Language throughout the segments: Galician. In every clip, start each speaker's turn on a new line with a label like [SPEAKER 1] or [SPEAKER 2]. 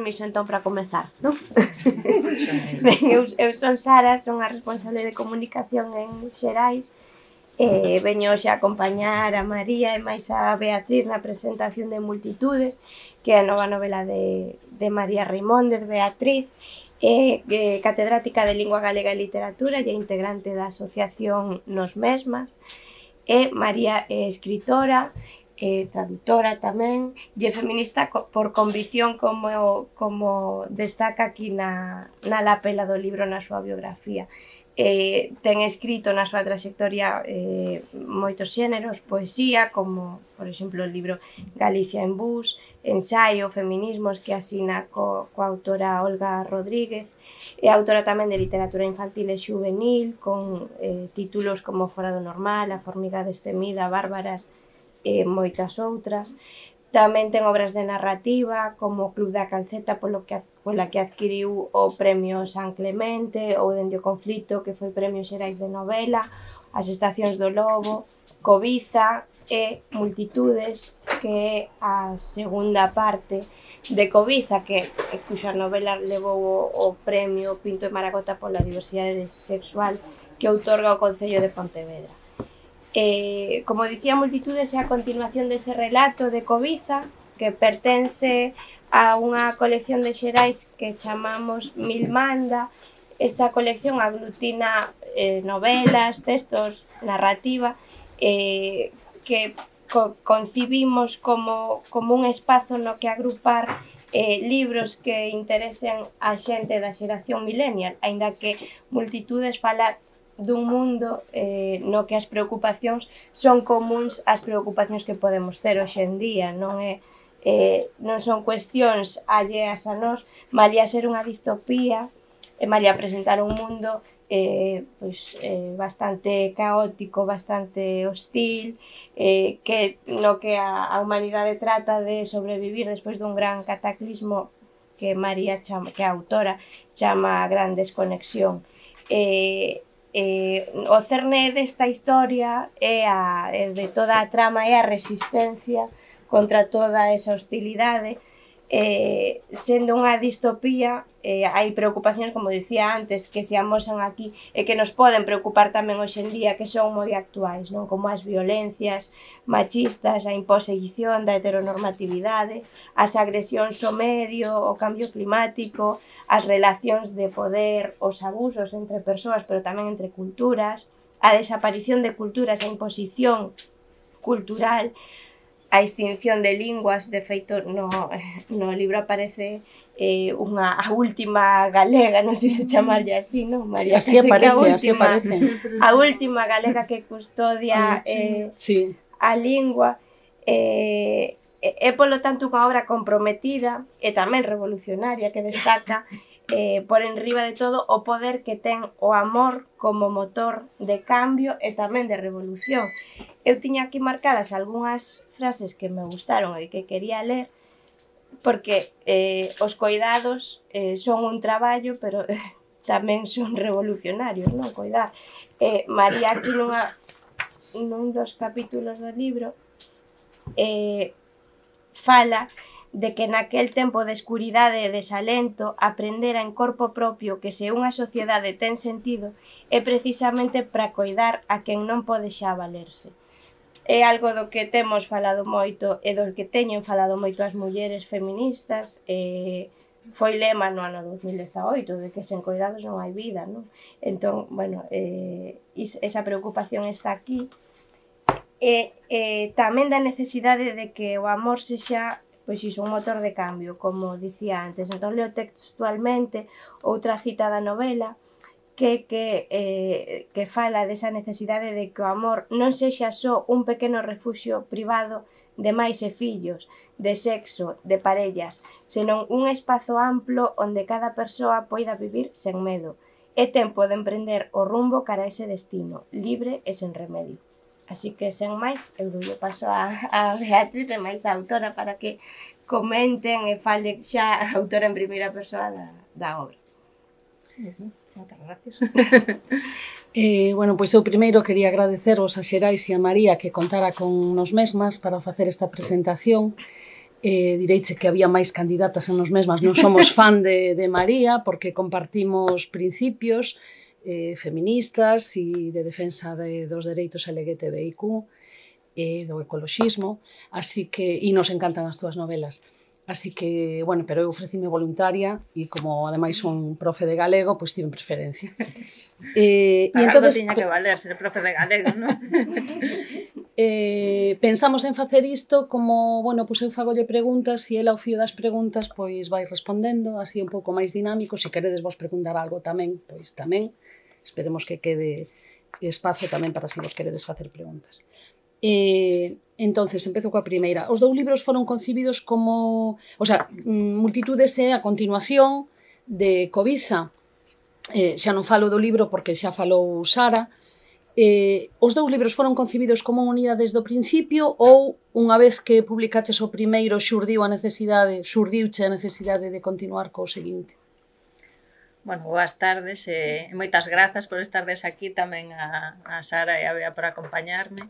[SPEAKER 1] permiso entón para comezar, non? Ben, eu son Sara, son a responsable de comunicación en Xerais. Veño hoxe a acompañar a María e máis a Beatriz na presentación de Multitudes, que é a nova novela de María Reimóndez. Beatriz catedrática de Lingua Galega e Literatura e integrante da asociación Nos Mesmas. María é escritora, traductora tamén, e feminista por convicción, como destaca aquí na lapela do libro, na súa biografía. Ten escrito na súa trayectoria moitos xéneros, poesía, como, por exemplo, o libro Galicia en Bus, ensaio, feminismos, que asina coa autora Olga Rodríguez. É autora tamén de literatura infantil e juvenil, con títulos como Fora do Normal, A formiga destemida, Bárbaras, e moitas outras. Tamén ten obras de narrativa como Club da Calceta, pola que adquiriu o Premio San Clemente, ou Dende o Conflito, que foi Premio Xerais de Novela, As Estacións do Lobo, Cobiza e Multitudes, que é a segunda parte de Cobiza, cuxa novela levou o Premio Pinto e Maragota pola diversidade sexual que outorga o Concello de Pontevedra. Como dicía, Multitudes é a continuación dese relato de Cobiza, que pertence a unha colección de Xerais que chamamos Milmanda. Esta colección aglutina novelas, textos, narrativa, que concibimos como un espazo no que agrupar libros que interesen a xente da xeración millennial, aínda que Multitudes fala dun mundo no que as preocupacións son comuns ás preocupacións que podemos ter hoxe en día, non son cuestións alleas a nós, malia ser unha distopía, malia presentar un mundo bastante caótico, bastante hostil, no que a humanidade trata de sobrevivir despois dun gran cataclismo que María chama, que a autora chama Gran Desconexión. O cerne desta historia de toda a trama é a resistencia contra toda esa hostilidade. Sendo unha distopía, hai preocupacións, como dicía antes, que se amosan aquí e que nos poden preocupar tamén hoxe en día, que son moi actuais, non? Como as violencias machistas, a imposición da heteronormatividade, as agresións ao medio, o cambio climático, as relacións de poder, os abusos entre persoas, pero tamén entre culturas, a desaparición de culturas, a imposición cultural, a extinción de linguas. De feito, no libro aparece a última galega, non sei se chamarlle así, non, María?
[SPEAKER 2] Así aparece.
[SPEAKER 1] A última galega que custodia a lingua. É, polo tanto, unha obra comprometida e tamén revolucionaria, que destaca por enriba de todo o poder que ten o amor como motor de cambio e tamén de revolución. Eu tiña aquí marcadas algunhas frases que me gustaron e que quería ler, porque os coidados son un traballo, pero tamén son revolucionarios, non? Coidar. María aquí nun dos capítulos do libro fala de que naquel tempo de escuridade e desalento aprendera en corpo propio que se unha sociedade ten sentido é precisamente para coidar a quen non pode xa valerse. É algo do que temos falado moito e do que teñen falado moito as mulleres feministas. Foi lema no ano 2018 de que sen coidados non hai vida, non? Entón, bueno, esa preocupación está aquí. Tamén da necesidade de que o amor sexa, pois iso, un motor de cambio, como dicía antes. Entón, leo textualmente outra cita da novela que fala desa necesidade de que o amor non sexa só un pequeno refuxio privado de mais e fillos, de sexo, de parellas, senón un espazo amplo onde cada persoa poida vivir sen medo. É tempo de emprender o rumbo cara a ese destino, libre e sen remedio. Así que, sen máis, eu dou paso a Beatriz e máis a autora para que comenten e fale xa a autora en primeira persoa da obra.
[SPEAKER 2] Moitas gracias. Bueno, pois eu primeiro quería agradecervos a Xerais e a María que contara con Nos Mesmas para facer esta presentación. Direiche que había máis candidatas en nos mesmas. Non somos fan de María porque compartimos principios feministas e de defensa dos dereitos LGTBIQ, do ecoloxismo, así que, e nos encantan as túas novelas. Así que, bueno, pero eu ofrecime voluntaria e como ademais son profe de galego, pois tive preferencia.
[SPEAKER 3] Para entonces, algo tiña que valer ser profe de galego, non?
[SPEAKER 2] Pensamos en facer isto como, bueno, pois eu fagolle preguntas e ela ao fío das preguntas pois vai respondendo, así un pouco máis dinámico. Se queredes vos preguntar algo tamén, pois tamén. Esperemos que quede espazo tamén para se vos queredes facer preguntas. Entonces, empezo coa primeira. Os dous libros foron concibidos como... O sea, Multitudes é a continuación de Cobiza. Xa non falo do libro porque xa falou Sara. Os dous libros foron concibidos como unha unidade desde o principio ou unha vez que publicaches o primeiro xurdiuche a necesidade de continuar co seguinte?
[SPEAKER 3] Bueno, boas tardes e moitas grazas por estardes aquí, tamén a Sara e a Bea por acompañarme.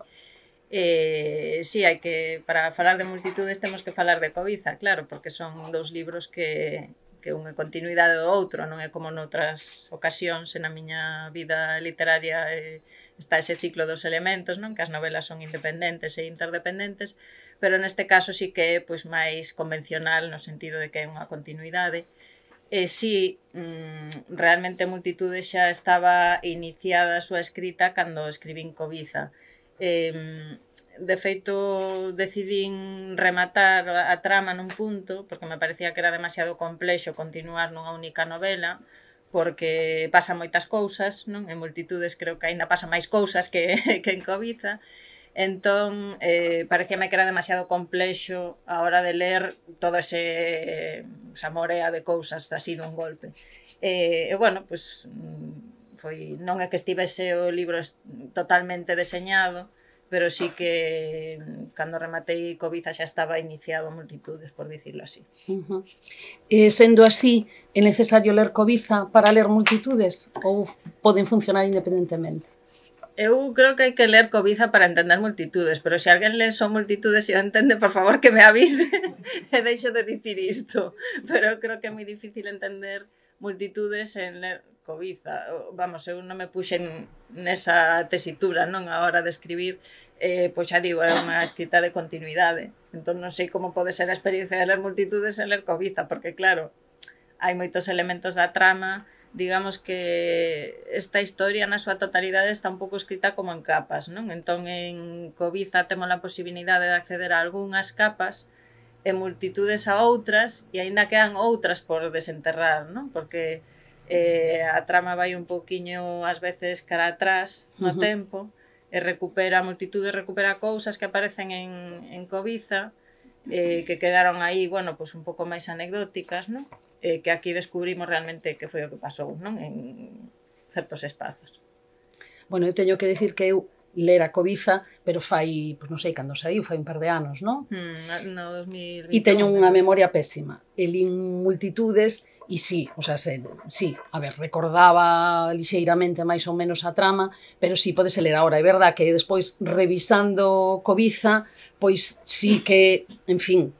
[SPEAKER 3] Sí, hai que, para falar de Multitudes temos que falar de Cobiza, claro, porque son dous libros que unha continuidade do outro, non é como noutras ocasións na miña vida literaria está ese ciclo dos elementos, non, que as novelas son independentes e interdependentes, pero neste caso sí que é pois máis convencional no sentido de que é unha continuidade. Sí, realmente Multitudes xa estaba iniciada a súa escrita cando escribín Cobiza. De feito, decidín rematar a trama nun punto, porque me parecía que era demasiado complexo continuar nunha única novela, porque pasan moitas cousas, non? En Multitudes creo que aínda pasan máis cousas que en Cobiza. Entón, parecíame que era demasiado complexo a hora de ler toda esa morea de cousas así dun golpe. E, bueno, pois, non é que estivese o libro totalmente deseñado, pero sí que cando rematei Cobiza xa estaba iniciado Multitudes, por dicirlo así.
[SPEAKER 2] Sendo así, é necesario ler Cobiza para ler Multitudes ou poden funcionar independentemente?
[SPEAKER 3] Eu creo que hai que ler Cobiza para entender Multitudes, pero se alguén lee só Multitudes e o entende, por favor que me avise e deixo de dicir isto. Pero eu creo que é moi difícil entender Multitudes en ler Cobiza. Vamos, eu non me puxen nesa tesitura, non, a hora de escribir, pois xa digo, é unha escrita de continuidade. Entón non sei como pode ser a experiencia de ler Multitudes en ler Cobiza, porque claro, hai moitos elementos da trama, digamos que esta historia na súa totalidade está un pouco escrita como en capas, non? Entón en Cobiza temos a posibilidade de acceder a algunhas capas, en Multitudes a outras, e aínda quedan outras por desenterrar, non? Porque a trama vai un pouquiño ás veces cara atrás no tempo, e Multitudes recupera cousas que aparecen en Cobiza, que quedaron aí, bueno, pois un pouco máis anecdóticas, non? Que aquí descubrimos realmente que foi o que pasou, non? En certos espazos.
[SPEAKER 2] Bueno, eu teño que decir que eu lera Cobiza, pero fai, pois non sei cando saiu, fai un par de anos, non?
[SPEAKER 3] No 2021.
[SPEAKER 2] E teño unha memoria pésima. E lin Multitudes e sí, o sea, sí, a ver, recordaba lixeiramente máis ou menos a trama, pero sí, podese ler agora. É verdad que despois, revisando Cobiza, pois sí que, en fin,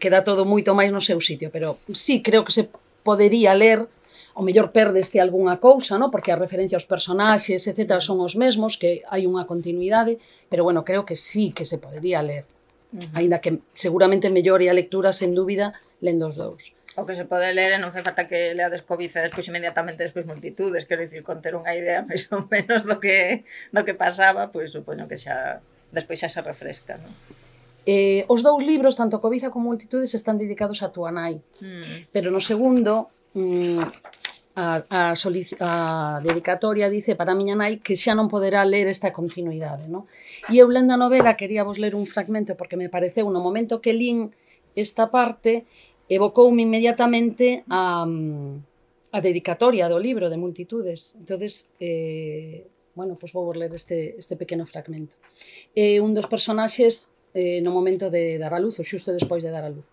[SPEAKER 2] queda todo moito máis no seu sitio, pero sí, creo que se podería ler, o mellor perdeste algunha cousa, ¿no? Porque a referencia aos personaxes, etc., son os mesmos, que hai unha continuidade, pero bueno, creo que sí que se podería ler. Ainda que seguramente mellore a lectura, sen dúbida, lendo os dous.
[SPEAKER 3] O que se pode ler, non fai falta que leades Cobiza despois inmediatamente despois Multitudes, quero dicir, con ter unha idea máis ou menos do que pasaba, pois supoño que xa despois xa se refresca, non?
[SPEAKER 2] Os dous libros, tanto Cobiza como Multitudes, están dedicados a túa nai, pero no segundo a dedicatoria dice para a miña nai que xa non poderá ler esta continuidade, non? E eu lendo a novela quería vos ler un fragmento porque me pareceu no momento que lin esta parte evocoume inmediatamente a dedicatoria do libro de Multitudes. Entonces, bueno, pues vou ler este pequeno fragmento. Un dos personaxes no momento de dar a luz, ou xusto despois de dar a luz.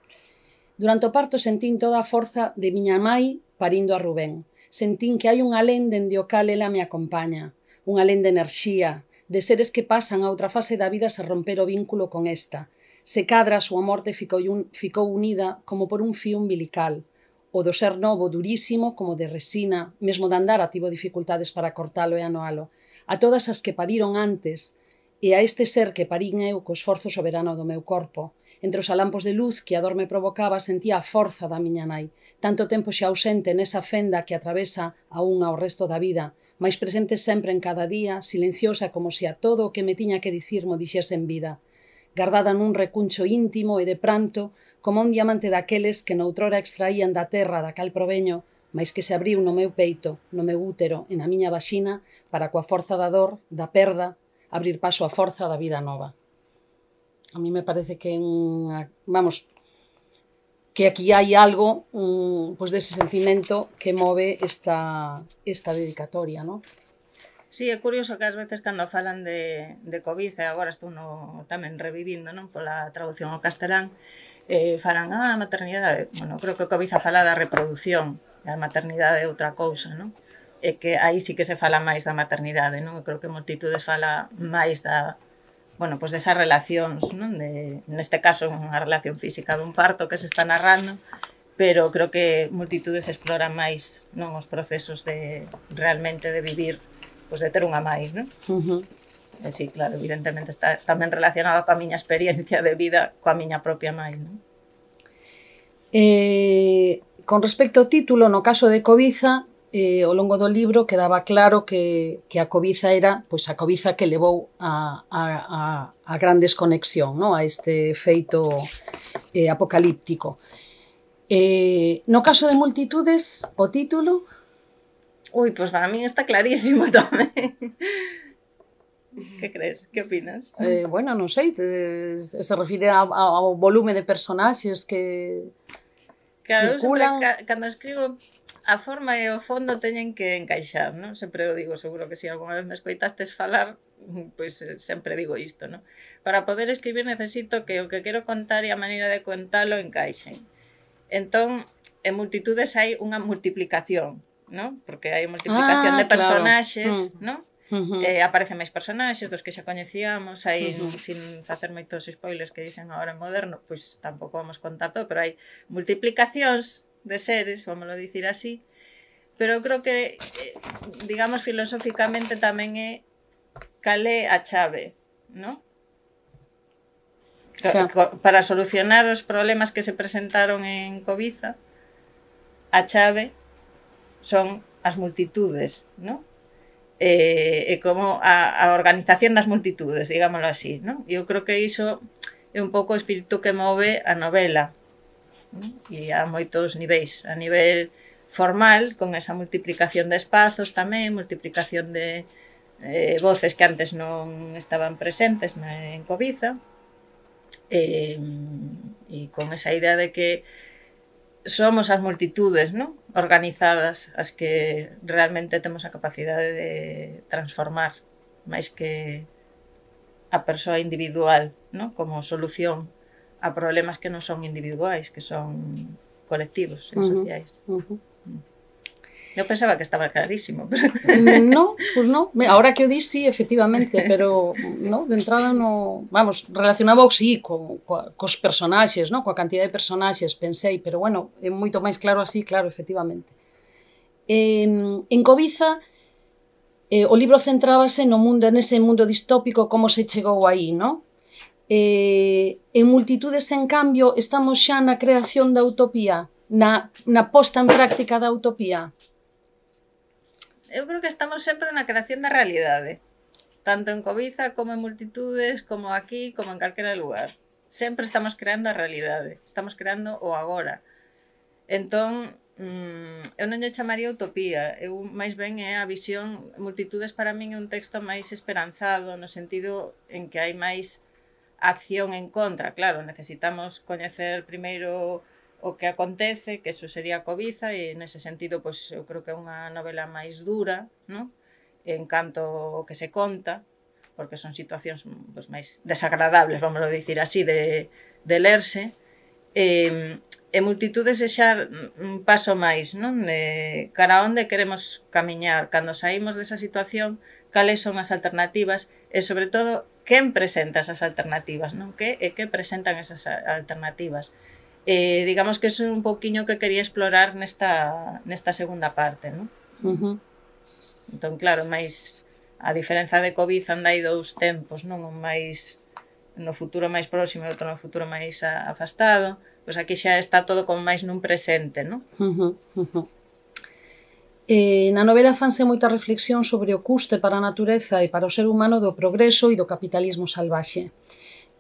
[SPEAKER 2] Durante o parto sentín toda a forza de miña mai parindo a Rubén. Sentín que hai un alén dende o cal ela me acompaña, un alén de enerxía, de seres que pasan a outra fase da vida se romper o vínculo con esta. Se cadra a súa morte ficou unida como por un fío umbilical. O do ser novo durísimo como de resina, mesmo de andar tivo dificultades para cortalo e anoalo. A todas as que pariron antes, e a este ser que parín eu co esforzo soberano do meu corpo. Entre os alampos de luz que a dor me provocaba sentía a forza da miña nai, tanto tempo xa ausente nesa fenda que atravesa a unha ao resto da vida, máis presente sempre en cada día, silenciosa como se a todo o que me tiña que dicir mo dixese en vida, guardada nun recuncho íntimo e de pranto, como un diamante daqueles que noutrora extraían da terra da cal proveño, mais que se abriu no meu peito, no meu útero e na miña vaxina para coa forza da dor, da perda, abrir paso á forza da vida nova. A mí me parece que que aquí hai algo pois dese sentimento que move esta dedicatoria, non?
[SPEAKER 3] Sí, é curioso que ás veces cando falan de Covid, e agora estou tamén revivindo, non, pola traducción ao castelán, falan, a maternidade. Bueno, creo que Covid fala da reproducción, e a maternidade é outra cousa, non? E que aí sí que se fala máis da maternidade, non? Eu creo que Multitudes fala máis bueno, pois desas relacións, non? Neste caso, unha relación física dun parto que se está narrando, pero creo que Multitudes explora máis, non, os procesos realmente de vivir, pois de ter unha máis, non? E sí, claro, evidentemente está tamén relacionado coa miña experiencia de vida coa miña propia mãe, non?
[SPEAKER 2] Con respecto ao título, no caso de Cobiza, ao longo do libro quedaba claro que a cobiza era pois a cobiza que levou a gran desconexión, non? A este feito apocalíptico. No caso de Multitudes, o título?
[SPEAKER 3] Ui, pois para min está clarísimo tamén. Que crees? Que opinas?
[SPEAKER 2] Bueno, non sei, se refire ao volume de personaxes que
[SPEAKER 3] claro,
[SPEAKER 2] circulan.
[SPEAKER 3] Sempre, cando escribo, a forma e o fondo teñen que encaixar, non? Sempre o digo, seguro que se algunha vez me escoitastes falar, pois sempre digo isto, non? Para poder escribir necesito que o que quero contar e a maneira de contalo encaixen. Entón, en Multitudes hai unha multiplicación, non? Porque hai multiplicación de personaxes, non? Aparecen máis personaxes dos que xa coñecíamos, hai, sin facer moitos spoilers que dicen agora en moderno, pois tampouco vamos contar todo, pero hai multiplicacións de seres, vamos a dicir así, pero creo que, digamos, filosóficamente tamén é cal é a chave, non? Para solucionar os problemas que se presentaron en Cobiza, a chave son as multitudes, non? E como a organización das multitudes, digámoslo así, non? Eu creo que iso é un pouco o espírito que move a novela, e a moitos niveis, a nivel formal, con esa multiplicación de espazos tamén, multiplicación de voces que antes non estaban presentes en Cobiza, e con esa idea de que somos as multitudes, non? Organizadas, as que realmente temos a capacidade de transformar, máis que a persoa individual, non? Como solución a problemas que non son individuais, que son colectivos e sociais. Eu pensaba que estaba clarísimo, pero...
[SPEAKER 2] No, pois non. Ahora que o dis, sí, efectivamente, pero no, de entrada no... Vamos, relacionaba sí cos personaxes, no? Coa cantidad de personaxes, pensei, pero bueno, é moito máis claro así, claro, efectivamente. En Cobiza, o libro centrábase nese mundo distópico, como se chegou aí, non? En Multitudes, en cambio, estamos xa na creación da utopía, na posta en práctica da utopía.
[SPEAKER 3] Eu creo que estamos sempre na creación da realidade, tanto en Cobiza como en Multitudes, como aquí, como en calquera lugar. Sempre estamos creando a realidade, estamos creando o agora. Entón, eu non lle chamaría utopía, eu máis ben é a visión. Multitudes para min é un texto máis esperanzado, no sentido en que hai máis acción en contra. Claro, necesitamos coñecer primeiro o que acontece, que eso sería Cobiza, e nese sentido, pois, eu creo que é unha novela máis dura, non? En canto ao que se conta, porque son situacións pois, máis desagradables, vamos a dicir así, de lerse. E multitudes é xa un paso máis, non? De cara a onde queremos camiñar cando saímos desa situación, cales son as alternativas e, sobre todo, quen presenta esas alternativas, non? Que presentan esas alternativas. Digamos que eso é un pouquiño que quería explorar nesta segunda parte, non? Entón, claro, máis a diferenza de Covid anda hai dous tempos, non? Un máis no futuro máis próximo e outro no futuro máis afastado. Pois aquí xa está todo como máis nun presente, non?
[SPEAKER 2] Na novela fanse moita reflexión sobre o custe para a natureza e para o ser humano do progreso e do capitalismo salvaxe.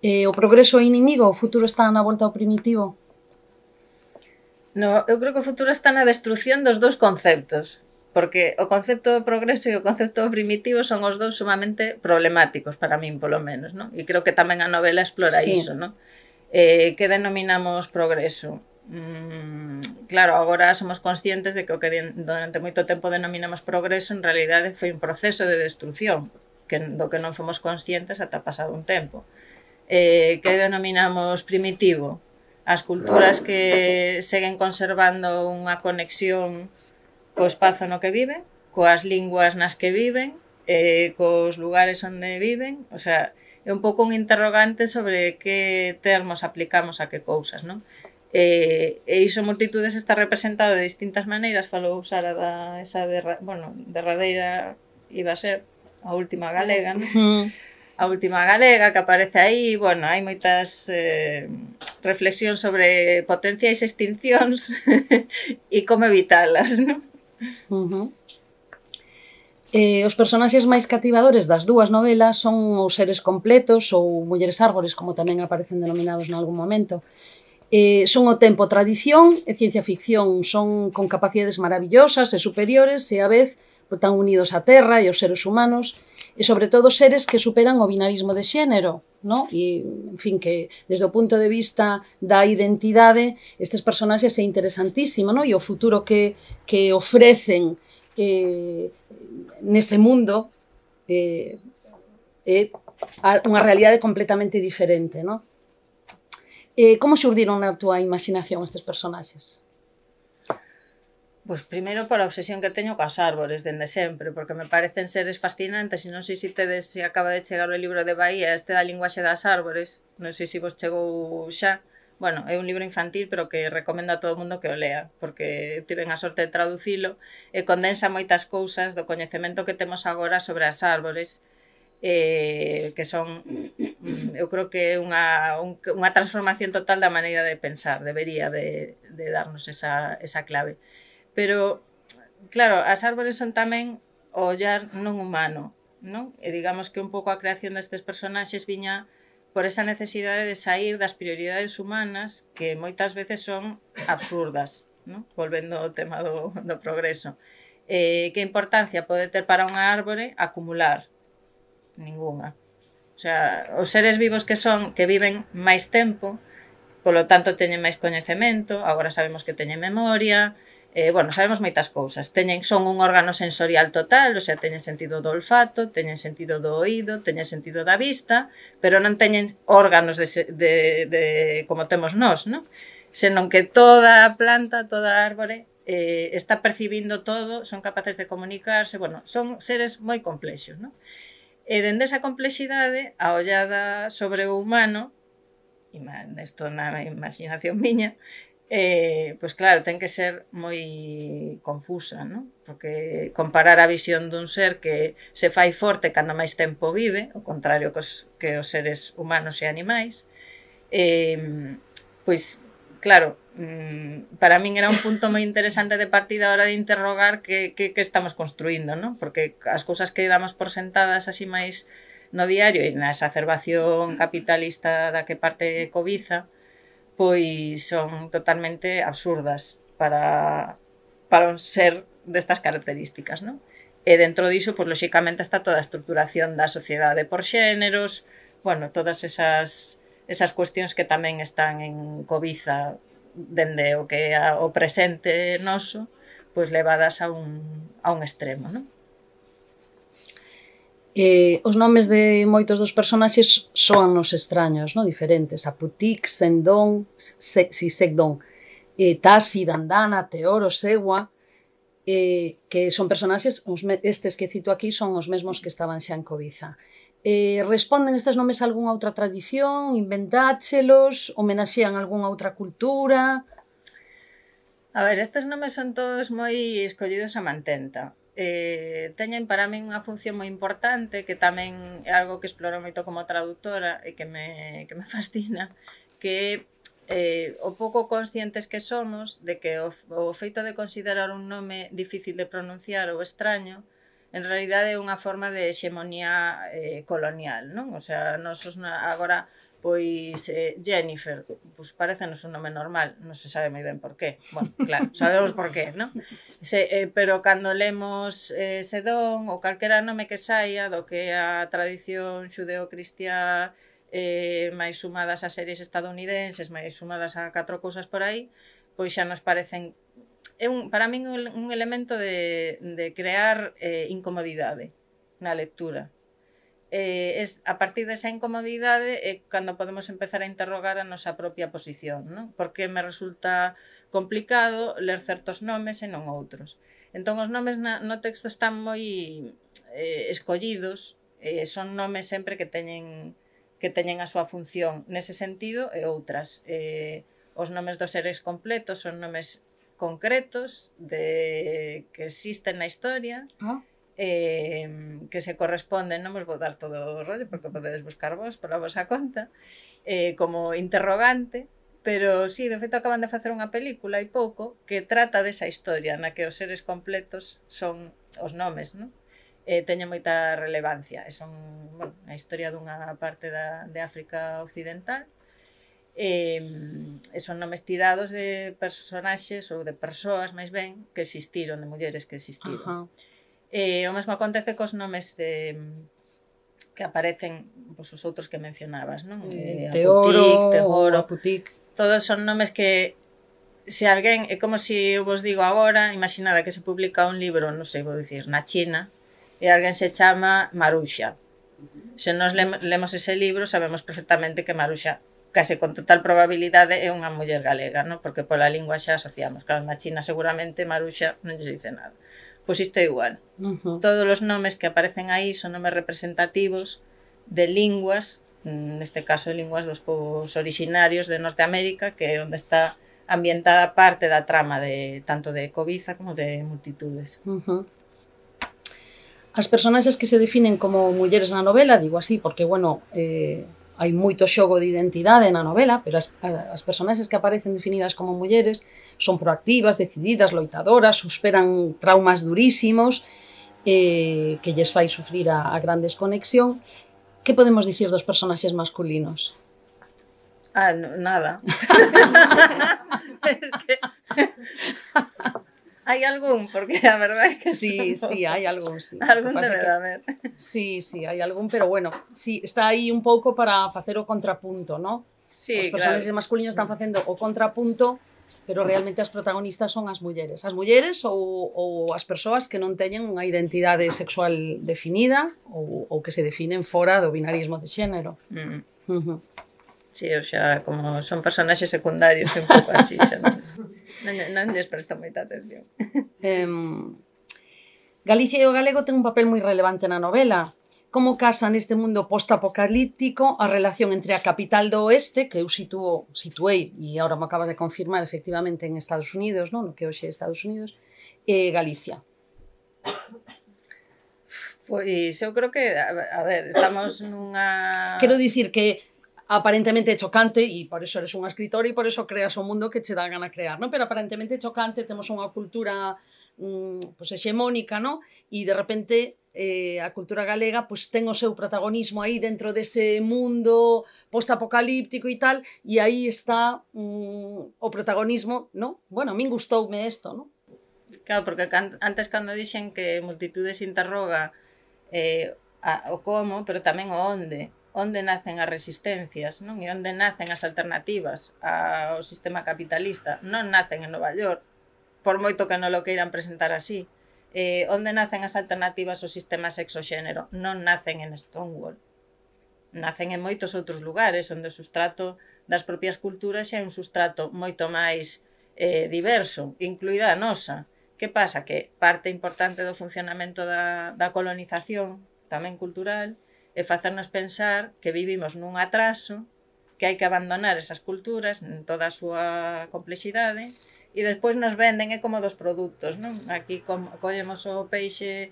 [SPEAKER 2] O progreso é inimigo? O futuro está na volta ao primitivo?
[SPEAKER 3] No, eu creo que o futuro está na destrucción dos dous conceptos, porque o concepto do progreso e o concepto do primitivo son os dous sumamente problemáticos para min, polo menos, non? E creo que tamén a novela explora iso, non? Que denominamos progreso? Claro, agora somos conscientes de que o que durante moito tempo denominamos progreso en realidade foi un proceso de destrucción do que non fomos conscientes ata pasado un tempo. Que denominamos primitivo? As culturas que seguen conservando unha conexión co espazo no que viven, coas linguas nas que viven, cos lugares onde viven, o sea, é un pouco un interrogante sobre que termos aplicamos a que cousas, non? E iso multitudes está representado de distintas maneiras. Falou Sara esa derradeira iba a ser a última galega, non? A última galega que aparece aí, bueno, hai moitas reflexións sobre potenciais extincións e como evitalas, non?
[SPEAKER 2] Os personaxes máis cativadores das dúas novelas son os seres completos ou mulleres árbores, como tamén aparecen denominados nalgún momento. Son ao tempo tradición e ciencia ficción, son con capacidades maravillosas e superiores e a vez tan unidos á terra e aos seres humanos, e sobre todo seres que superan o binarismo de xénero, non? E, en fin, que desde o punto de vista da identidade estes personaxes é interesantísimo, non? E o futuro que ofrecen nese mundo é unha realidade completamente diferente, non? Como xurdiron na túa imaginación estes personaxes?
[SPEAKER 3] Pois primeiro pola obsesión que teño coas árbores dende sempre, porque me parecen seres fascinantes, e non sei se acaba de chegar o libro de Bahía, este da linguaxe das árbores, non sei se vos chegou xa. Bueno, é un libro infantil, pero que recomendo a todo o mundo que o lea, porque tiven a sorte de traducilo e condensa moitas cousas do coñecemento que temos agora sobre as árbores, que son, eu creo que é unha transformación total da maneira de pensar, debería de darnos esa clave. Pero, claro, as árbores son tamén o ollar non humano, non? E digamos que un pouco a creación destes personaxes viña por esa necesidade de sair das prioridades humanas que moitas veces son absurdas, non? Volvendo ao tema do progreso. Que importancia pode ter para unha árbore acumular? Ninguna. O sea, os seres vivos que viven máis tempo, polo tanto teñen máis coñecemento, agora sabemos que teñen memoria, sabemos moitas cousas. Son un órgano sensorial total, o sea, teñen sentido do olfato, teñen sentido do oído, teñen sentido da vista, pero non teñen órganos como temos nós, non? Senón que toda a planta, toda a árbore está percibindo todo, son capaces de comunicarse, son seres moi complexos, non? E dende esa complexidade, a ollada sobre o humano, e isto na imaginación miña, pois claro, ten que ser moi confusa, non? Porque comparar a visión dun ser que se fai forte cando máis tempo vive, ao contrario que os seres humanos e animais, pois claro, para min era un punto moi interesante de partida a hora de interrogar que estamos construindo, non? Porque as cousas que damos por sentadas así máis no diario e na exacerbación capitalista da que parte cobiza, pois son totalmente absurdas para un ser destas características, non? E dentro diso, pois, lóxicamente, está toda a estructuración da sociedade por xéneros, todas esas cuestións que tamén están en cobiza dende o que é o presente noso, pois levadas a un extremo, non?
[SPEAKER 2] Os nomes de moitos dos personaxes son os extraños, non? Diferentes. Aputik, Sendon, Sisekdon. Tasi, Dandana, Teoro, Sewa, que son personaxes, estes que cito aquí son os mesmos que estaban xa en Cobiza. Responden estes nomes a algunha outra tradición, inventáchelos, homenaxean algunha outra cultura?
[SPEAKER 3] A ver, estes nomes son todos moi escollidos a mantenta. Teñen para min unha función moi importante, que tamén é algo que exploro moito como traductora e que me fascina, que o pouco conscientes que somos de que o feito de considerar un nome difícil de pronunciar ou extraño en realidade é unha forma de hexemonía colonial, non? O sea, nosos agora, pois, Jennifer, pois parecenos un nome normal, non se sabe moi ben por qué. Bueno, claro, sabemos por qué, non? Pero cando lemos Sedón ou calquera nome que saia do que é a tradición xudeo-cristiá, máis sumadas a series estadounidenses, máis sumadas a 4 cousas por aí, pois xa nos parecen para min un elemento de crear incomodidade na lectura. A partir desa incomodidade é cando podemos empezar a interrogar a nosa propia posición, non? Porque me resulta complicado ler certos nomes e non outros. Entón, os nomes no texto están moi escollidos, son nomes sempre que teñen a súa función nese sentido e outras. Os nomes dos seres completos son nomes concretos que existen na historia, que se corresponden, non vos vou dar todo o rollo porque podedes buscar vos pola vosa conta, como interrogante, pero sí, de feito acaban de facer unha película hai pouco que trata desa historia na que os seres completos son os nomes, non? Teñen moita relevancia, son, bueno, a historia dunha parte de África Occidental, son nomes tirados de personaxes ou de persoas, máis ben, que existiron, de mulleres que existiron. O mesmo acontece cos nomes que aparecen os outros que mencionabas, non?
[SPEAKER 2] Teoro, Aputik.
[SPEAKER 3] Todos son nomes que se alguén, é como se eu vos digo agora, imaginada que se publica un libro, non sei, vou dicir, na China, e alguén se chama Marusha. Se nos lemos ese libro, sabemos perfectamente que Marusha, case con total probabilidade, é unha muller galega, non? Porque pola lingua xa asociamos. Claro, na China seguramente Marusha non lles dice nada. Pois isto é igual. Todos os nomes que aparecen aí son nomes representativos de linguas, neste caso linguas dos povos orixinarios de Norteamérica, que é onde está ambientada parte da trama tanto de Cobiza como de Multitudes.
[SPEAKER 2] As personaxes que se definen como mulleres na novela, digo así, porque, bueno, hai moito xogo de identidade na novela, pero as personaxes que aparecen definidas como mulleres son proactivas, decididas, loitadoras, superan traumas durísimos que lles fai sufrir a gran desconexión. Que podemos dicir dos personaxes masculinos?
[SPEAKER 3] Nada. Es que... Hai algún, porque a verdade é que...
[SPEAKER 2] Sí, hai algún, sí.
[SPEAKER 3] Algún debe haber.
[SPEAKER 2] Sí, hai algún, pero bueno, sí, está aí un pouco para facer o contrapunto, non?
[SPEAKER 3] Sí,
[SPEAKER 2] os personaxes masculinos están facendo o contrapunto, pero realmente as protagonistas son as mulleres. As mulleres ou as persoas que non teñen unha identidade sexual definida ou que se definen fora do binarismo de xénero.
[SPEAKER 3] Sí, o xa, como son personaxes secundarios, un pouco así, xa non lles presto moita atención.
[SPEAKER 2] Galicia e o galego ten un papel moi relevante na novela. Como casa neste mundo post-apocalíptico a relación entre a capital do oeste, que eu situei, e agora me acabas de confirmar, efectivamente, en Estados Unidos, non? No que hoxe é Estados Unidos, e Galicia?
[SPEAKER 3] Pois eu creo que, a ver, estamos nunha...
[SPEAKER 2] Quero dicir que aparentemente é chocante, e por eso eres unha escritora e por eso creas o mundo que che dá gana crear, non? Pero aparentemente é chocante, temos unha cultura hexemónica, non? E de repente a cultura galega ten o seu protagonismo aí dentro dese mundo post-apocalíptico e tal, e aí está o protagonismo, non? Bueno, a min gustoume isto, non?
[SPEAKER 3] Claro, porque antes cando dixen que Multitudes interroga o como, pero tamén o onde nacen as resistencias, non? E onde nacen as alternativas ao sistema capitalista. Non nacen en Nova York, por moito que non lo queiran presentar así. Onde nacen as alternativas ao sistema sexo-xénero? Non nacen en Stonewall. Nacen en moitos outros lugares, onde o sustrato das propias culturas é un sustrato moito máis diverso, incluída a nosa. Que pasa? Que parte importante do funcionamento da colonización, tamén cultural, é facernos pensar que vivimos nun atraso, que hai que abandonar esas culturas en toda a súa complexidade, e despois nos venden como dos produtos, non? Aquí collemos o peixe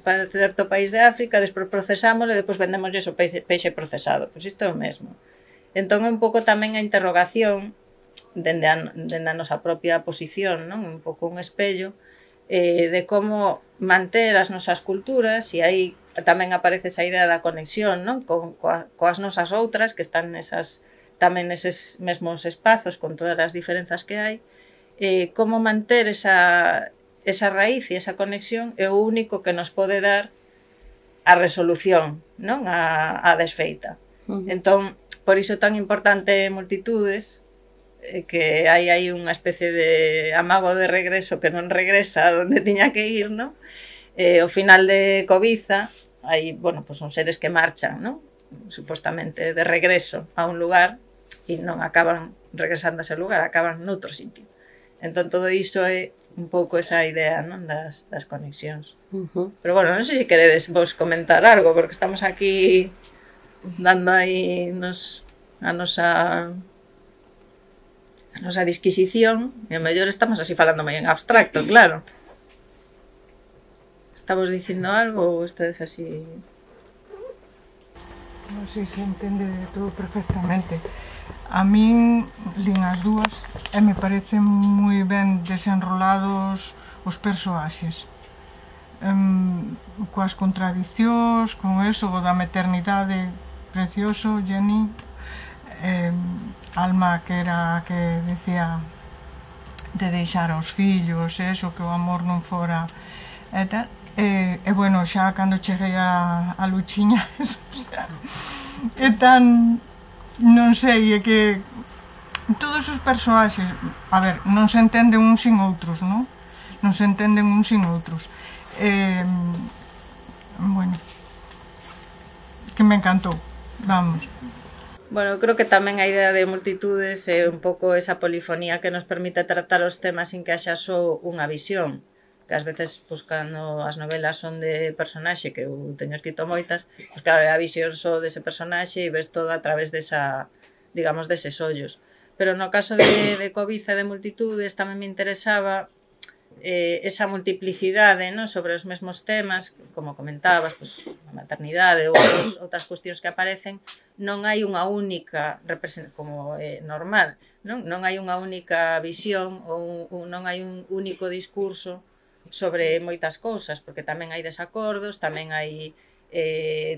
[SPEAKER 3] para certo país de África, despois procesámoslo e despois vendemoslle o peixe procesado. Pois isto é o mesmo. Entón é un pouco tamén a interrogación dende a nosa propia posición, non? Un pouco un espello de como manter as nosas culturas, e aí tamén aparece esa idea da conexión, non? Coas nosas outras, que están tamén neses mesmos espazos, con todas as diferenzas que hai, como manter esa raíz e esa conexión é o único que nos pode dar a resolución, non? A desfeita. Entón, por iso é tan importante Multitudes, que hai aí unha especie de amago de regreso que non regresa onde tiña que ir, non? Ao final de Cobiza, hai, bueno, pues son seres que marchan, non? Supostamente de regreso a un lugar e non acaban regresando a ese lugar, acaban noutro sitio. Entón, todo iso é un pouco esa idea, non? Das conexións. Pero, bueno, non sei se queredes vos comentar algo, porque estamos aquí dando aí a nosa disquisición, e a mellor estamos así falando moi en abstracto, claro. Estamos dicindo algo ou estades así?
[SPEAKER 4] Non sei se entende todo perfectamente. A min lín as dúas e me parecen moi ben desenrolados os persoaxes. Coas contradicións, con eso, o da maternidade precioso, Jenny, Alma, que era a que decía de deixar aos fillos, eso, que o amor non fora e tal. E bueno, xa cando cheguei a Luchiña, é tan, non sei, é que todos os persoaxes, a ver, non se entenden uns sin outros, non? Non se entenden uns sin outros. Bueno, que me encantou, vamos.
[SPEAKER 3] Bueno, creo que tamén a idea de Multitudes é un pouco esa polifonía que nos permite tratar os temas sin que haxa só unha visión, que ás veces, pues, cando as novelas son de personaxe, que eu teño escrito moitas, pues claro, é a visión só dese personaxe e ves todo a través desa, digamos, deses ollos. Pero no caso de Cobiza e de Multitudes tamén me interesaba esa multiplicidade, ¿no? Sobre os mesmos temas, como comentabas, pues, a maternidade ou outras cuestións que aparecen, non hai unha única representación, como normal, non hai unha única visión ou non hai un único discurso sobre moitas cousas, porque tamén hai desacordos, tamén hai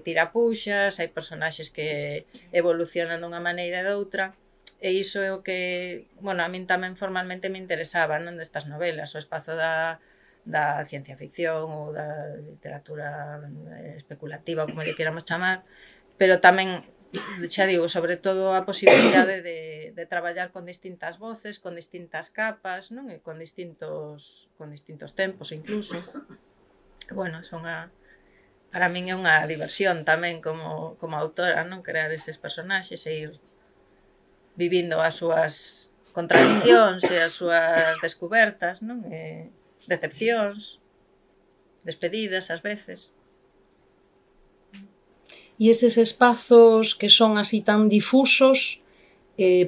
[SPEAKER 3] tirapuxas, hai personaxes que evolucionan dunha maneira e doutra, e iso é o que, bueno, a min tamén formalmente me interesaba, non, destas novelas, o espazo da ciencia ficción ou da literatura especulativa, como lle queramos chamar, pero tamén, xa digo, sobre todo a posibilidade de traballar con distintas voces, con distintas capas, non? E con distintos tempos incluso. Bueno, para min é unha diversión tamén como autora, non? Crear eses personaxes e ir vivindo as súas contradicións e as súas descubertas, non? Decepcións, despedidas ás veces.
[SPEAKER 2] E eses espazos que son así tan difusos,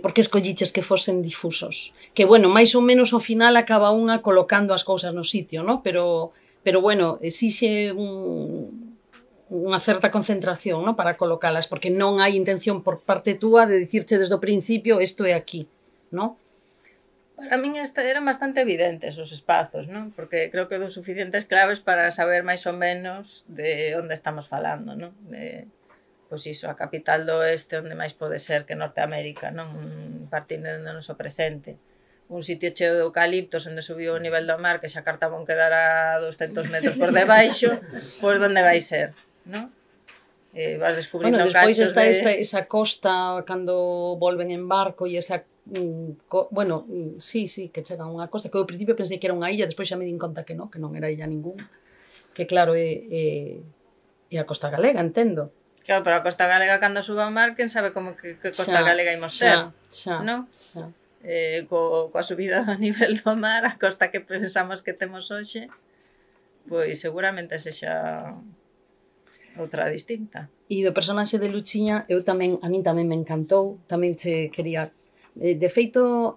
[SPEAKER 2] por que escolliches que fosen difusos? Que, bueno, máis ou menos ao final acaba unha colocando as cousas no sitio, non? Pero bueno, exixe unha certa concentración, non? Para colocalas, porque non hai intención por parte túa de dicirche desde o principio isto é aquí, non?
[SPEAKER 3] Para min eran bastante evidentes os espazos, non? Porque creo que dou suficientes claves para saber máis ou menos de onde estamos falando, non? Pois iso, a capital do oeste, onde máis pode ser que Norteamérica, non? Partindo do noso presente. Un sitio cheo de eucaliptos onde subiu o nivel do mar, que xa cartabón quedara a 200 metros por debaixo, pois onde vai ser, non? Vas descubrindo
[SPEAKER 2] despois
[SPEAKER 3] cachos
[SPEAKER 2] está esa costa cando volven en barco e esa bueno, sí, que chegan a unha costa que ao principio pensei que era unha illa, despois xa me din conta que non era illa ninguna, que claro, é a costa galega, entendo.
[SPEAKER 3] Claro, pero a costa galega cando suba ao mar, quen sabe como que costa galega imos ter, non? coa subida do nivel do mar, a costa que pensamos que temos hoxe, pois seguramente sexa outra distinta.
[SPEAKER 2] E do personaxe de Luchiña, a min tamén me encantou, tamén che quería... De feito,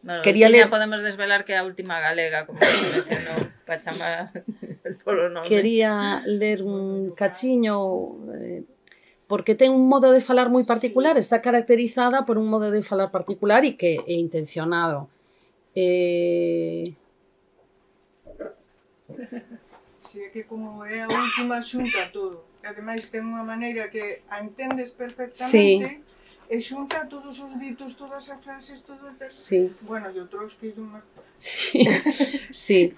[SPEAKER 3] Bueno,
[SPEAKER 2] quería
[SPEAKER 3] Luchiña
[SPEAKER 2] ler...
[SPEAKER 3] podemos desvelar que é a última galega, como se mencionou, para chamar polo nome.
[SPEAKER 2] Quería ler un cachiño... porque ten un modo de falar moi particular, está caracterizada por un modo de falar particular e que é intencionado.
[SPEAKER 4] Si é que como é a última xunta todo, e ademais ten unha maneira que a entendes perfectamente, e xunta todos os ditos, todas as frases, todo...
[SPEAKER 2] Sí.
[SPEAKER 4] Bueno, e outros que iron máis...
[SPEAKER 2] Sí, sí.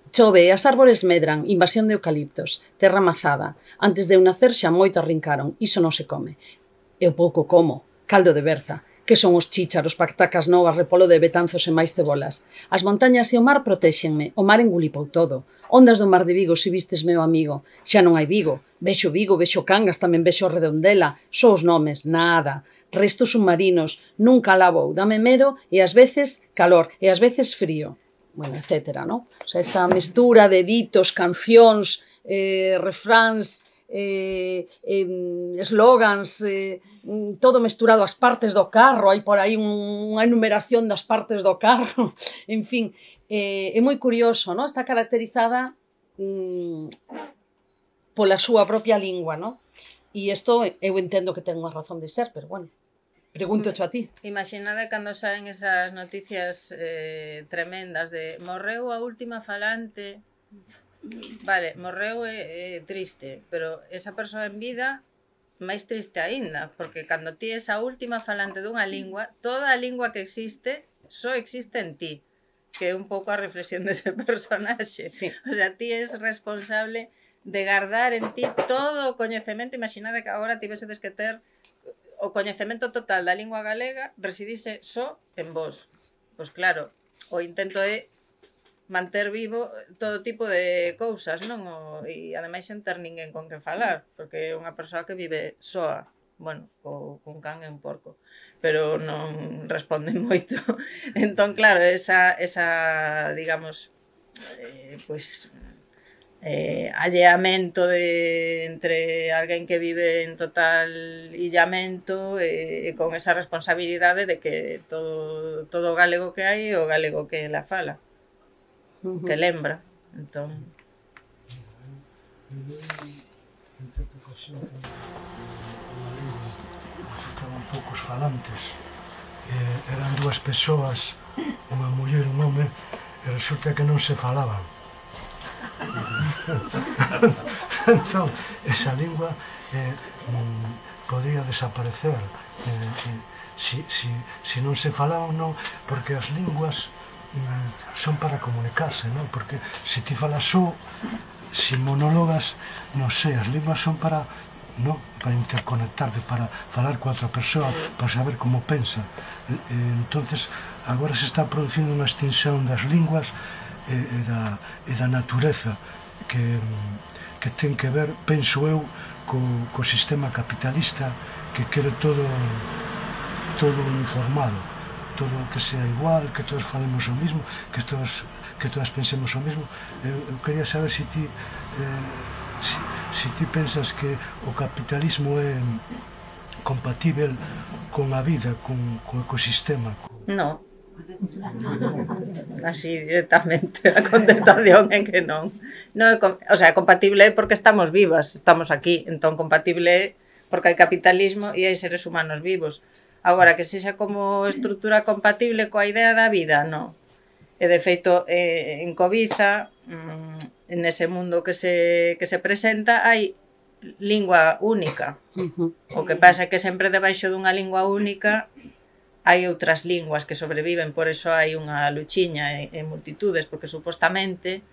[SPEAKER 2] Chove, as árbores medran, invasión de eucaliptos, terra mazada. Antes de eu nacer xa moito arrincaron, iso non se come. Eu pouco como, caldo de berza. Que son os chícharos, patacas novas, repolo de betanzos e máis cebolas. As montañas e o mar protéxenme, o mar engulipou todo. Ondas do mar de Vigo, se vistes meu amigo. Xa non hai Vigo, vexo Cangas, tamén vexo Redondela. Só os nomes, nada. Restos submarinos, nunca lavou, dame medo e ás veces calor e ás veces frío. Bueno, etcétera, ¿no? O sea, esta mestura de ditos, cancións, refráns, slogans, todo mesturado, as partes do carro, hai por aí unha enumeración das partes do carro, en fin, é moi curioso, ¿no? Está caracterizada pola súa propia lingua, ¿no? E isto eu entendo que ten unha razón de ser, pero bueno, pregúntocho a ti.
[SPEAKER 3] Imaginade cando saen esas noticias tremendas de morreu a última falante. Vale, morreu é triste, pero esa persoa en vida máis triste aínda, porque cando ti és a última falante dunha lingua, toda a lingua que existe só existe en ti, que é un pouco a reflexión dese personaxe.
[SPEAKER 2] Sí.
[SPEAKER 3] O sea, ti és responsable de guardar en ti todo o coñecemento. Imaginade que agora tivesedes que ter o coñecemento total da lingua galega residise só en vos. Pois claro, o intento é manter vivo todo tipo de cousas, non? E ademais sen ter ninguén con que falar, porque é unha persoa que vive soa, bueno, con can e un porco, pero non responde moito. Entón, claro, esa digamos, pois, alleamento entre alguén que vive en total illamento e con esa responsabilidade de que todo o galego que hai é o galego que la fala, que lembra. Entón,
[SPEAKER 5] en certa ocasión ficaban poucos falantes, eran dúas persoas, unha muller e un home, e resulta que non se falaban. Entón, esa lingua podría desaparecer si non se falaban, non, porque as linguas son para comunicarse, non? Porque se ti falas só, si monologas, non sei, as linguas son para, non? Para interconectarte, para falar coa outra persoa, para saber como pensa. Entonces, agora se está producindo unha extinción das linguas e da natureza que ten que ver, penso eu, co sistema capitalista que quere todo uniformado, todo que sea igual, que todos falemos o mismo, que todas pensemos o mismo. Eu quería saber se ti pensas que o capitalismo é compatível con a vida, con o ecosistema.
[SPEAKER 3] non. Así directamente a contestación é que non. O sea, compatible é porque estamos vivas, estamos aquí, entón compatible é porque hai capitalismo e hai seres humanos vivos. Agora, que sexa como estrutura compatible coa idea da vida, non. E de feito, en Cobiza, en ese mundo que se presenta, hai lingua única. O que pasa é que sempre debaixo dunha lingua única hai outras linguas que sobreviven, por eso hai unha luchiña en multitudes, porque supostamente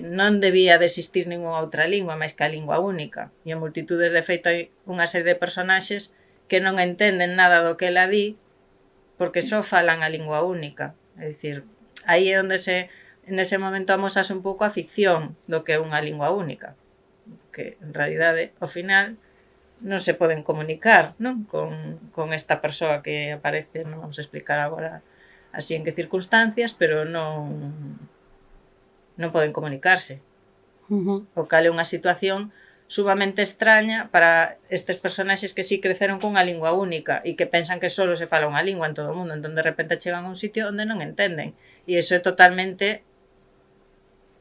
[SPEAKER 3] non debía de existir ninguna outra lingua máis que a lingua única. E en multitudes, de feito, hai unha serie de personaxes que non entenden nada do que ela di porque só falan a lingua única. É dicir, aí é onde en ese momento amosase un pouco a ficción do que é unha lingua única. Que, en realidade, ao final, non se poden comunicar, non? Con esta persoa que aparece, non vamos a explicar agora así en que circunstancias, pero non poden comunicarse. O cal é unha situación sumamente extraña para estes personaxes que sí creceron cunha lingua única e que pensan que só se fala unha lingua en todo o mundo, entón de repente chegan a un sitio onde non entenden, e iso é totalmente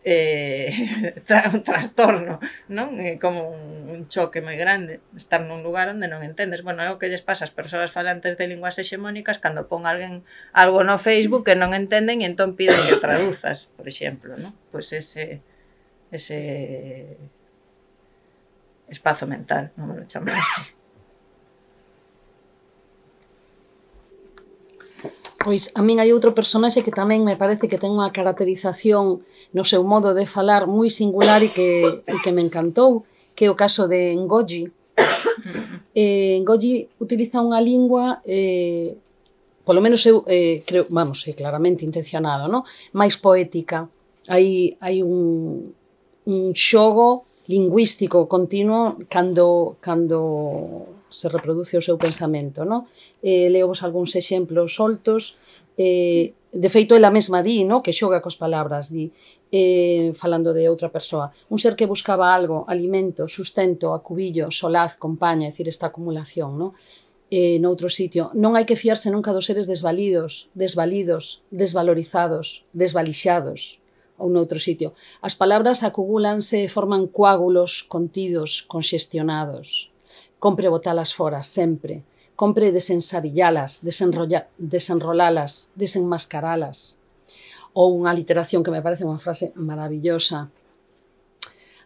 [SPEAKER 3] un trastorno, non? É como un choque moi grande estar nun lugar onde non entendes. Bueno, é o que lles pasa ás persoas falantes de linguas hexemónicas cando pon alguén algo no Facebook que non entenden e entón piden que o traduzas, por exemplo, non? Pois ese espazo mental, non me lo chamar así.
[SPEAKER 2] Pois a min hai outro personaxe que tamén me parece que ten unha caracterización no seu modo de falar moi singular e que me encantou, que é o caso de Ngozi. Ngozi utiliza unha lingua, polo menos eu creo, vamos, é claramente intencionado, non? Mais poética. Hai un xogo lingüístico continuo cando se reproduce o seu pensamento, non? Leovos algúns exemplos soltos. De feito, ela mesma di, non? Que xoga cos palabras, di, falando de outra persoa. Un ser que buscaba algo, alimento, sustento, acubillo, solaz, compaña, é dicir, esta acumulación, non? Noutro sitio. Non hai que fiarse nunca dos seres desvalidos, desvalorizados, desvalixados. Ou noutro sitio. As palabras acumúlanse e forman coágulos contidos, conxestionados. Compre botalas fora, sempre. Compre desensarillalas, desenrolalas, desenmascaralas. Ou unha literación que me parece unha frase maravillosa.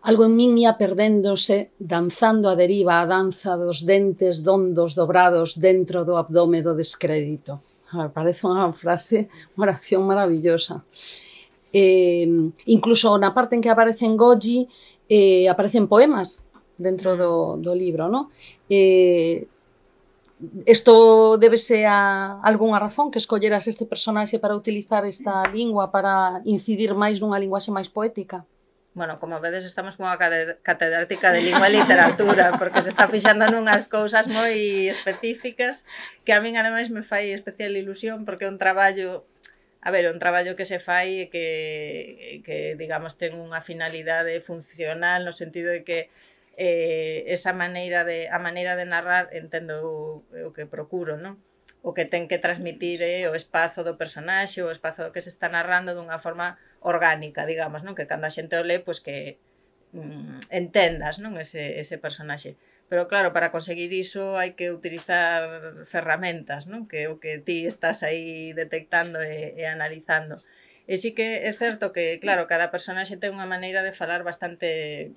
[SPEAKER 2] Algo en min ia perdéndose, danzando a deriva a danza dos dentes dondos dobrados dentro do abdome do descrédito. Me parece unha frase, unha oración maravillosa. Incluso na parte en que aparece Ngozi, aparecen poemas dentro do libro, non? Isto débese a algunha razón que escolleras este personaxe para utilizar esta lingua para incidir máis nunha linguaxe máis poética?
[SPEAKER 3] Bueno, como vedes, estamos cunha catedrática de lingua e literatura, porque se está fixando nunhas cousas moi específicas que a min, ademais, me fai especial ilusión, porque é un traballo... A ver, un traballo que se fai e que digamos, ten unha finalidade funcional no sentido de que esa maneira de narrar, entendo o que procuro, non? O que ten que transmitir o espazo do personaxe, o espazo que se está narrando dunha forma orgánica, digamos, non? Que cando a xente o lee, pois que entendas, non? Ese personaxe. Pero claro, para conseguir iso hai que utilizar ferramentas, non? Que é o que ti estás aí detectando e analizando. E sí que é certo que, claro, cada personaxe ten unha maneira de falar bastante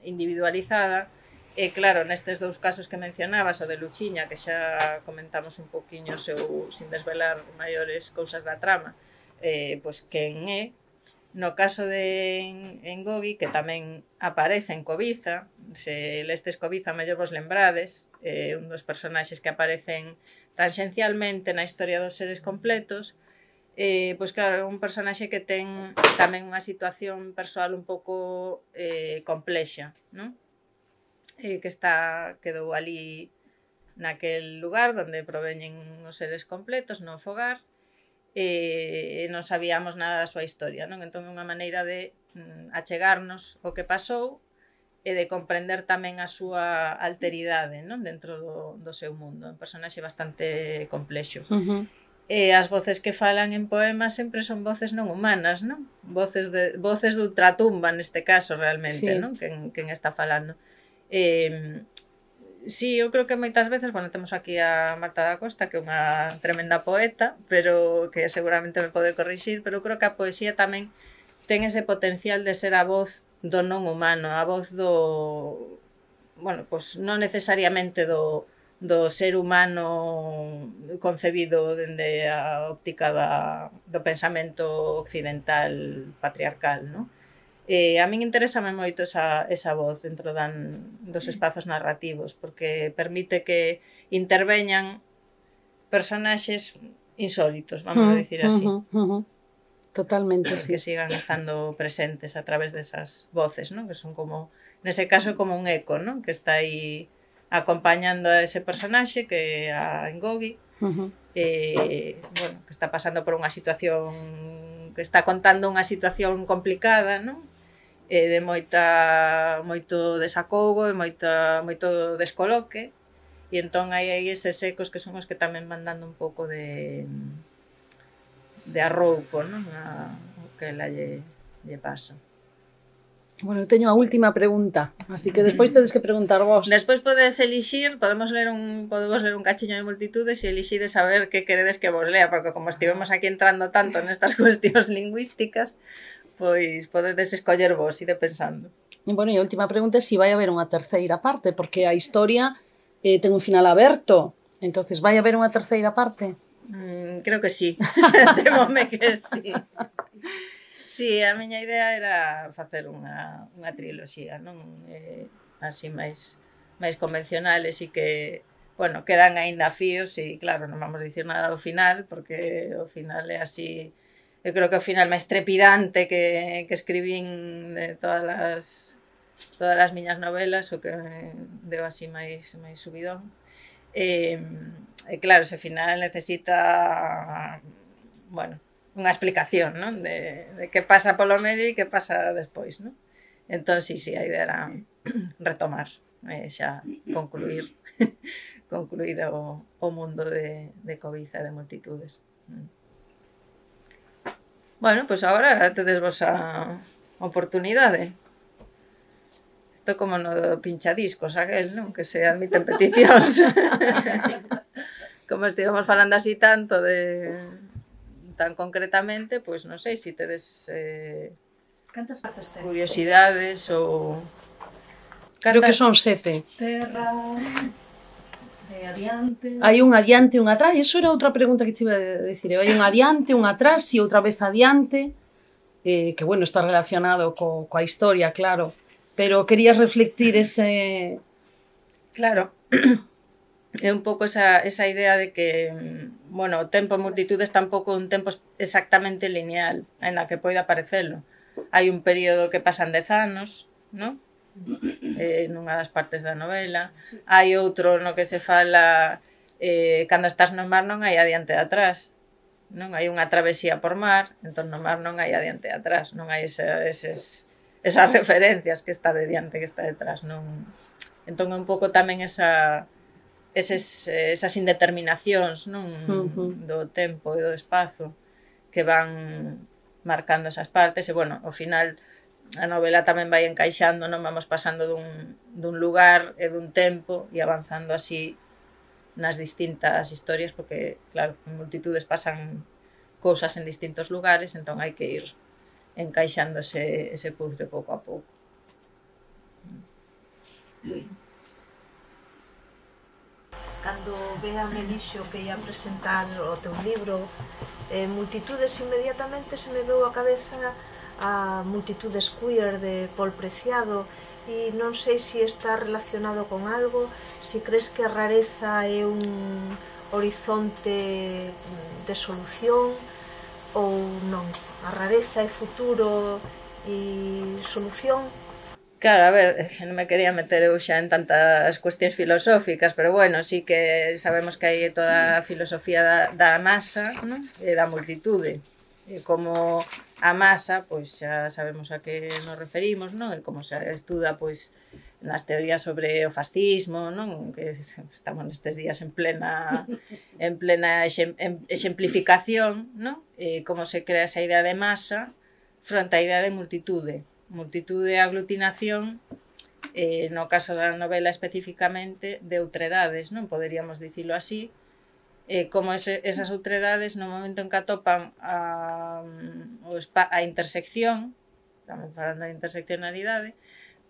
[SPEAKER 3] individualizada, e claro, nestes dous casos que mencionabas, o de Luchiña, que xa comentamos un poquinho sin desvelar maiores cousas da trama, pois quen é. No caso de Ngozi, que tamén aparece en Cobiza, se lestes Cobiza, mellor vos lembrades, un dos personaxes que aparecen tangencialmente na historia dos seres completos, pois claro, é un personaxe que ten tamén unha situación persoal un pouco complexa, non? Que quedou ali naquel lugar onde proveñen os seres completos, no fogar, e non sabíamos nada da súa historia, non? Entón é unha maneira de achegarnos o que pasou e de comprender tamén a súa alteridade, non? Dentro do seu mundo, un personaxe bastante complexo. E as voces que falan en poemas sempre son voces non humanas, non? Voces de ultratumba neste caso realmente, sí. Non? Quen está falando. Sí, eu creo que moitas veces, bueno, temos aquí a Marta da Costa, que é unha tremenda poeta, pero que seguramente me pode corrixir, pero creo que a poesía tamén ten ese potencial de ser a voz do non humano, a voz do... Bueno, pois non necesariamente do ser humano concebido dende a óptica do pensamento occidental patriarcal, non? A min interésame moito esa voz dentro dos espazos narrativos, porque permite que interveñan personaxes insólitos, vamos a dicir así.
[SPEAKER 2] Totalmente, sí.
[SPEAKER 3] Que sigan estando presentes a través desas voces, non? Que son como, nese caso, como un eco, non? Que está aí acompañando a ese personaxe que é a Ngogi, bueno, que está pasando por unha situación, que está contando unha situación complicada, non? De moito desacougo e moito descoloque, e entón hai eses ecos que son os que tamén van dando un pouco de arroupo, non? O que ela lle pasa.
[SPEAKER 2] Bueno, teño a última pregunta, así que despois tedes que preguntar vos.
[SPEAKER 3] Despois podes elixir, podemos ler un cachiño de multitudes e elixides saber que queredes que vos lea, porque como estivemos aquí entrando tanto nestas cuestións lingüísticas, pois podedes escoller vos, ide pensando.
[SPEAKER 2] Bueno, e a última pregunta é se vai haber unha terceira parte, porque a historia ten un final aberto, entonces vai haber unha terceira parte?
[SPEAKER 3] Creo que sí, temome que sí. Sí, a miña idea era facer unha triloxía, non? Así máis convencionales e que, bueno, quedan aínda fíos e, claro, non vamos dicir nada do final, porque o final é así, eu creo que o final máis trepidante que escribín de todas as miñas novelas, o que deu así máis subidón. E, claro, ese final necesita, bueno, unha explicación, non? De que pasa polo medio e que pasa despois, non? Entón, sí, a idea era retomar, xa concluir o mundo de Cobiza, de multitudes. Bueno, pois agora tedes vos a oportunidade. Isto como no do pinchadiscos aquel, non? Que se admiten peticións. Como estivemos falando así tanto tan concretamente, pois non sei se tedes
[SPEAKER 6] Cantas partes ten?
[SPEAKER 3] curiosidades ou...
[SPEAKER 2] Creo que son 7.
[SPEAKER 6] Terra, de adiante...
[SPEAKER 2] Hai un adiante e un atrás, e iso era outra pregunta que te iba a dicir. Hai un adiante, un atrás e outra vez adiante, que, bueno, está relacionado coa historia, claro. Pero querías reflectir ese...
[SPEAKER 3] Claro. É un pouco esa idea de que, bueno, o tempo en multitudes tampouco é un tempo exactamente lineal, en la que poida parecelo. Hai un período que pasan 10 anos, non? Nunha das partes da novela. Hai outro no que se fala cando estás no mar non hai adiante e atrás, non? Hai unha travesía por mar, entón no mar non hai adiante e atrás, non hai esas referencias que está de diante, que está detrás, non? Entón é un pouco tamén esas indeterminacións, non? Do tempo e do espazo que van marcando esas partes e, bueno, ao final a novela tamén vai encaixando, non? Vamos pasando dun lugar e dun tempo e avanzando así nas distintas historias, porque, claro, en multitudes pasan cousas en distintos lugares, entón hai que ir encaixando ese puzzle pouco a pouco.
[SPEAKER 6] Cando Bea me dixo que ia presentar o teu libro Multitudes, inmediatamente se me veu a cabeza a Multitudes queer de Pol Preciado e non sei se está relacionado con algo, se crees que a rareza é un horizonte de solución ou non. A rareza é futuro e solución.
[SPEAKER 3] Claro, a ver, non me quería meter eu xa en tantas cuestións filosóficas, pero bueno, sí que sabemos que hai toda a filosofía da masa, non? E da multitude. E como a masa, pois xa sabemos a que nos referimos, non? E como se estuda, pois, nas teorías sobre o fascismo, non? Que estamos nestes días en plena exemplificación, non? E como se crea esa idea de masa fronte á idea de multitude. Multitude e aglutinación, no caso da novela especificamente, de outredades, non? Poderíamos dicilo así, como esas outredades no momento en que atopan a intersección, estamos falando de interseccionalidade,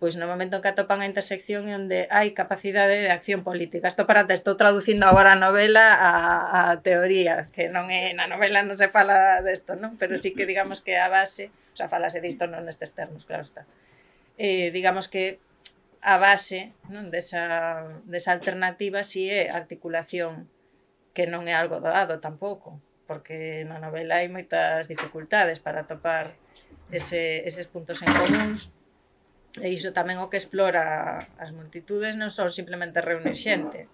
[SPEAKER 3] pois no momento en que atopan a intersección é onde hai capacidade de acción política. Isto para te estou traducindo agora a novela a teoría, que non é, na novela non se fala desto, non? Pero sí que digamos que a base, o sea, falase disto non nestes termos, claro está. Digamos que a base, non, desa alternativa si é articulación, que non é algo doado tampouco, porque na novela hai moitas dificultades para atopar eses puntos en comuns, E iso tamén o que explora as multitudes non son simplemente reunir xente.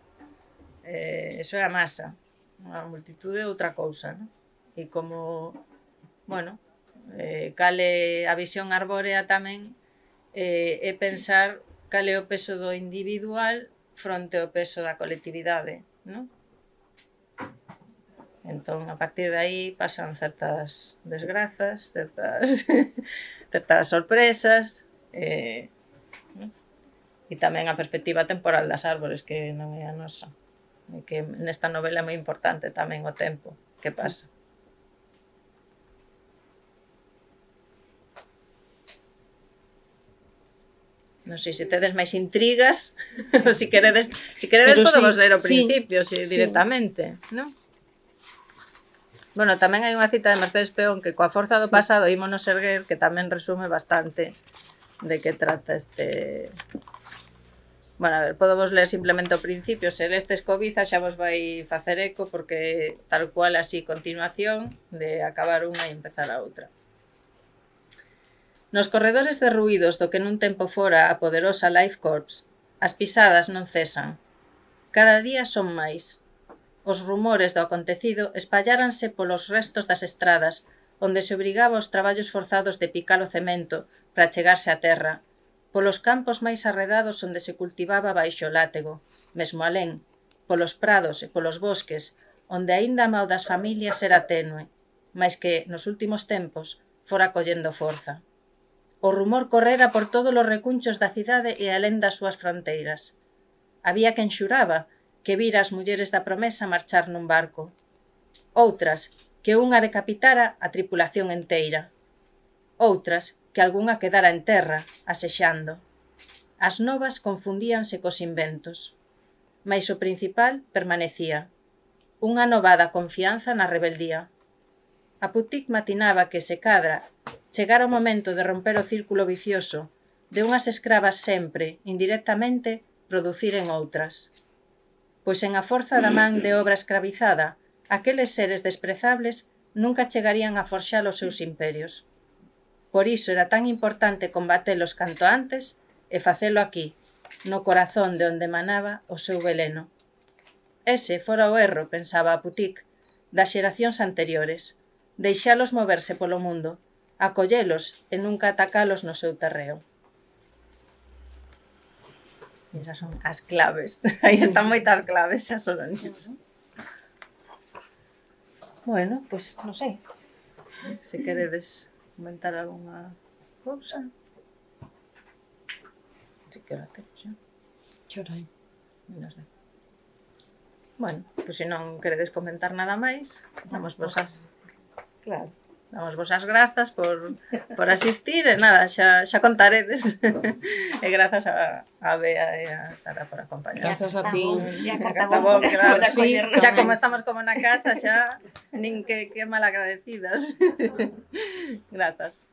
[SPEAKER 3] Eso é a masa. A multitude é outra cousa, non? E como, bueno, cale a visión arbórea tamén é pensar cale o peso do individual fronte ao peso da colectividade, non? Entón, a partir de aí pasan certas desgrazas, certas sorpresas, e tamén a perspectiva temporal das árbores, que non é a nosa. E que nesta novela é moi importante tamén o tempo que pasa. Non sei se tedes máis intrigas, ou se queredes podemos ler ao principio, directamente, non? Bueno, tamén hai unha cita de Mercedes Peón que coa forza do pasado ímonos erguer, que tamén resume bastante de que trata este... Bueno, a ver, podo vos ler simplemente o principio, se lestes Cobiza xa vos vai facer eco, porque tal cual así continuación de acabar unha e empezar a outra. Nos corredores derruídos do que nun tempo fora a poderosa Life Corps, as pisadas non cesan. Cada día son máis. Os rumores do acontecido espalláranse polos restos das estradas, onde se obrigaba os traballos forzados de picar o cemento para chegarse á terra, polos campos máis arredados onde se cultivaba baixo o látego, mesmo alén, polos prados e polos bosques, onde aínda a mau das familias era tenue, mais que, nos últimos tempos, fora collendo forza. O rumor correra por todos os recunchos da cidade e alén das súas fronteiras. Había quen xuraba que vira as mulleres da promesa marchar nun barco. Outras, que unha decapitara a tripulación enteira. Outras, que algunha quedara en terra, asexando. As novas confundíanse cos inventos. Mais o principal permanecía. Unha novada confianza na rebeldía. A Putic matinaba que, se cadra, chegara o momento de romper o círculo vicioso, de unhas escravas sempre, indirectamente, produciren outras. Pois en a forza da man de obra escravizada, aqueles seres desprezables nunca chegarían a forxar os seus imperios. Por iso era tan importante combatelos canto antes e facelo aquí, no corazón de onde emanaba o seu veleno. Ese fora o erro, pensaba a Putic, das xeracións anteriores, deixalos moverse polo mundo, acollelos e nunca atacalos no seu terreo. E esas son as claves. Aí están moitas claves, xa solo nisso. Bueno, pois, non sei. Se queredes comentar algunha cousa. Si que hora temos, xa?
[SPEAKER 2] Que hora hai?
[SPEAKER 3] Non sei. Bueno, pois se non queredes comentar nada máis, damos vos as... Claro. Damos vos as grazas por asistir e nada, xa contaredes. E grazas a Bea e a Sara por acompañar.
[SPEAKER 2] Grazas a ti.
[SPEAKER 1] Ya
[SPEAKER 3] Acabou, claro,
[SPEAKER 2] sí,
[SPEAKER 3] xa como estamos como na casa, xa nin que mal agradecidas. Grazas.